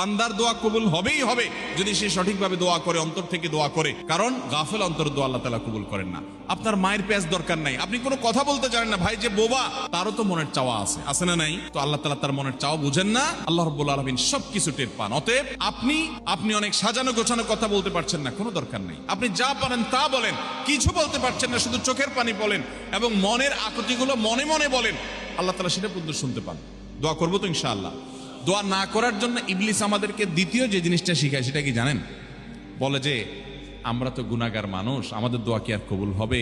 বান্দার দোয়া কবুল হবেই হবে যদি সে সঠিকভাবে দোয়া করে, অন্তর থেকে দোয়া করে। কারণ গাফেল অন্তর দোয়া আল্লাহ তাআলা কবুল করেন না। আপনার মায়ের পেঁয়াজ দরকার নাই, আপনি কোনো কথা বলতে জানেন না, ভাই যে বোবা, তারও তো মনের চাওয়া আছে না নাই? তো আল্লাহ তাআলা তার মনের চাওয়া বুঝেন না? আল্লাহ রাব্বুল আলামিন সবকিছু টের পান। অতএব আপনি অনেক সাজানো গোছানো কথা বলতে পারছেন না, কোনো দরকার নেই। আপনি যা পারেন তা বলেন, কিছু বলতে পারছেন না, শুধু চোখের পানি বলেন এবং মনের আকুতিগুলো মনে মনে বলেন। আল্লাহ তাআলা সেটা পর্যন্ত শুনতে পান। দোয়া করবো তো ইনশাআল্লাহ। দোয়া না করার জন্য ইবলিস আমাদেরকে দ্বিতীয় যে জিনিসটা শিখায় সেটা কি জানেন? বলে যে আমরা তো গুনাহগার মানুষ, আমাদের দোয়া কি আর কবুল হবে?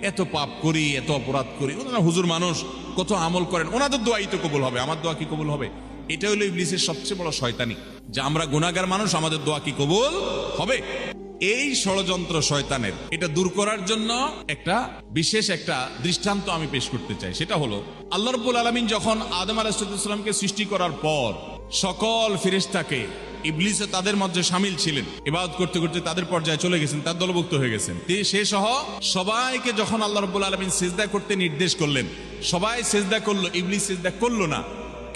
এত পাপ করি, এত অপরাধ করি, ওনারা হুজুর মানুষ, কত আমল করেন, ওনাদের দোয়াই তো কবুল হবে, আমার দোয়া কি কবুল হবে? এটা হলো ইবলিসের সবচেয়ে বড় শয়তানি, যে আমরা গুনাহগার মানুষ, আমাদের দোয়া কি কবুল হবে? এই ষড়যন্ত্র শয়তানের, এটা দূর করার জন্য বিশেষ একটা দৃষ্টান্ত আমি পেশ করতে চাই। সেটা হলো আল্লাহ রাব্বুল আলামিন যখন আদম আলাইহিস সালামকে সৃষ্টি করার পর সকল ফেরেশতাকে, ইবলিসও তাদের মধ্যে শামিল ছিলেন, ইবাদত করতে করতে তাদের পর্যায়ে চলে গেছেন, তার দলভুক্ত হয়ে গেছেন। সে সহ সবাইকে যখন আল্লাহ রাব্বুল আলামিন সিজদা করতে নির্দেশ করলেন, সবাই সিজদা করলো, ইবলিস সিজদা করলো না।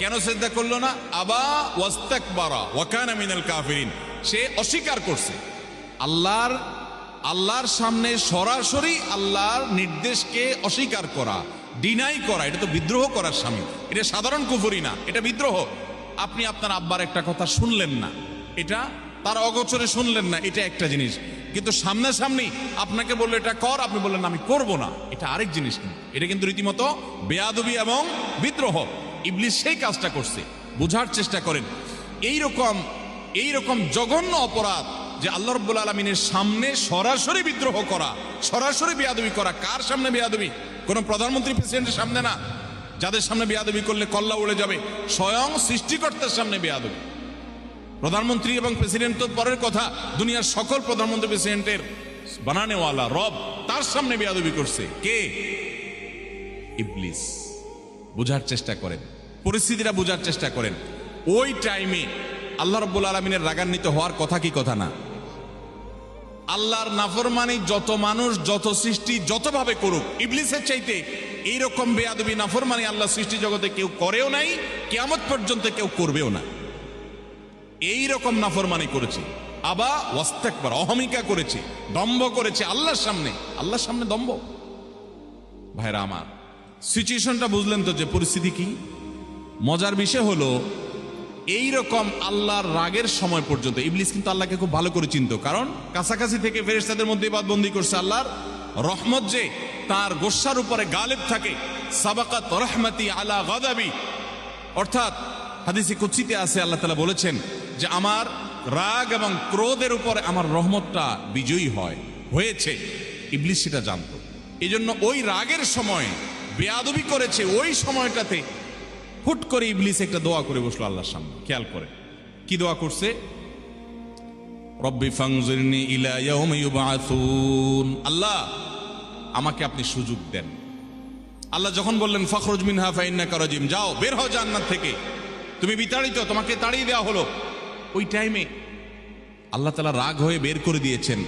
কেন সিজদা করলো না? আবা ওয়াস্তাকবারা ওয়া কানা মিনাল কাফিরিন। সে অস্বীকার করছে। আল্লাহর সামনে সরাসরি আল্লাহর নির্দেশকে অস্বীকার করা, ডিনাই করা, এটা তো বিদ্রোহ করার শামিল। এটা সাধারণ কুফরি না, এটা বিদ্রোহ। আপনি আপনার আব্বার একটা কথা শুনলেন না, এটা তার অগোচরে শুনলেন না, এটা একটা জিনিস। কিন্তু সামনাসামনি আপনাকে বললো এটা কর, আপনি বললেন আমি করব না, এটা আরেক জিনিস। এটা কিন্তু রীতিমতো বেয়াদবি এবং বিদ্রোহ। ইবলিস সেই কাজটা করছে। বোঝার চেষ্টা করেন, এইরকম জঘন্য অপরাধ যে আল্লাহ রাব্বুল আলামিনের সামনে সরাসরি বিদ্রোহ করা, সরাসরি বেয়াদবি করা। কার সামনে বেয়াদবি? কোন প্রধানমন্ত্রী প্রেসিডেন্টের সামনে না, যাদের সামনে বেয়াদবি করলে কল্লা উড়ে যাবে। স্বয়ং সৃষ্টিকর্তার সামনে বেয়াদবি। প্রধানমন্ত্রী এবং প্রেসিডেন্ট তো পরের কথা, দুনিয়ার সকল প্রধানমন্ত্রী প্রেসিডেন্টের বানানেওয়ালা রব, তার সামনে বেয়াদবি করছে কে? ইবলিস। বোঝার চেষ্টা করেন, পরিস্থিতিটা বোঝার চেষ্টা করেন। ওই টাইমে আল্লাহ রাব্বুল আলামিনের রাগান্বিত হওয়ার কথা কি কথা না? আল্লাহর নাফরমানি যত মানুষ, যত সৃষ্টি যতভাবে করুক, ইবলিসের চাইতে এইরকম বেয়াদবি নাফরমানি আল্লাহ সৃষ্টি জগতে কেউ করেও নাই, কিয়ামত পর্যন্ত কেউ করবেও না। এইরকম নাফরমানি করেছে, আবা ওয়াস্তাকবার, অহমিকা করেছে, দম্ভ করেছে আল্লাহর সামনে দম্ভ। ভাইরা আমার, সিচুয়েশনটা বুঝলেন তো যে পরিস্থিতি কি? মজার বিষয় হলো এইরকম আল্লাহর রাগের সময় পর্যন্ত ইবলিস কিন্তু আল্লাহকে খুব ভালো করে চিনত। কারণ কাছাকাছি থেকে ফেরেশতাদের মধ্যে ইবাদতবন্দি করছে। আল্লাহর রহমত যে তার গোস্সার উপরে গালেব থাকে, সাবাকাত রহমতি আলা গাদাবি, অর্থাৎ হাদিসে কুদসিতে আছে, আল্লাহ তাআলা বলেছেন যে আমার রাগ এবং ক্রোধের উপরে আমার রহমতটা বিজয়ী হয়েছে। ইবলিস সেটা জানতো। এই জন্য ওই রাগের সময় বেয়াদবি করেছে। ওই সময়টাতে হুট করে ইবলিস একটা দোয়া করে বসলো আল্লাহর সামনে। খেয়াল করে কি দোয়া করছে? রব্বি ফানজিরনি ইলা ইয়াউমি ইউবআসুন। আল্লাহ, আমাকে আপনি সুযোগ দেন। আল্লাহ যখন বললেন ফাখরুজ মিনহা ফাইন্নাকা রাজিম, যাও বের হও জান্নাত থেকে, তুমি বিতাড়িত, তোমাকে তাড়িয়ে দেওয়া হলো। ওই টাইমে আল্লাহ তাআলা রাগ হয়ে বের করে দিয়েছেন।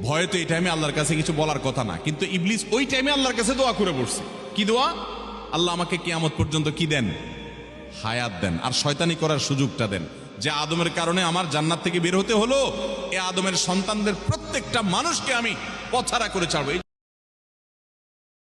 ভয়ে তো এই টাইমে আল্লাহর কাছে কিছু বলার কথা না, কিন্তু ইবলিস ওই টাইমে আল্লাহর কাছে দোয়া করে বসছে। কি দোয়া? আল্লাহ আমাকে কিয়ামত পর্যন্ত কি দেন? হায়াত দেন, আর শয়তানি করার সুযোগটা দেন। যে আদমের কারণে আমার জান্নাত থেকে বের হতে হলো, এ আদমের সন্তানদের প্রত্যেকটা মানুষকে আমি পথহারা করে ছাড়বো।